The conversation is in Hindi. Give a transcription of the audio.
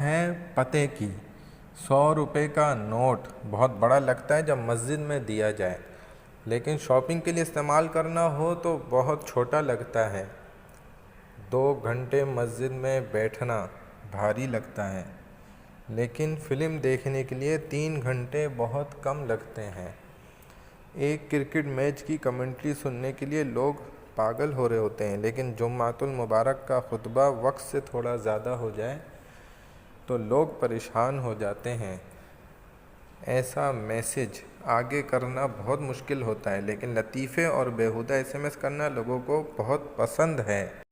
है पते की। 100 रुपये का नोट बहुत बड़ा लगता है जब मस्जिद में दिया जाए, लेकिन शॉपिंग के लिए इस्तेमाल करना हो तो बहुत छोटा लगता है। 2 घंटे मस्जिद में बैठना भारी लगता है, लेकिन फ़िल्म देखने के लिए 3 घंटे बहुत कम लगते हैं। एक क्रिकेट मैच की कमेंट्री सुनने के लिए लोग पागल हो रहे होते हैं, लेकिन जुम्मातुल मुबारक का खुतबा वक्त से थोड़ा ज़्यादा हो जाए तो लोग परेशान हो जाते हैं। ऐसा मैसेज आगे करना बहुत मुश्किल होता है, लेकिन लतीफ़े और बेहुदा एसएमएस करना लोगों को बहुत पसंद है।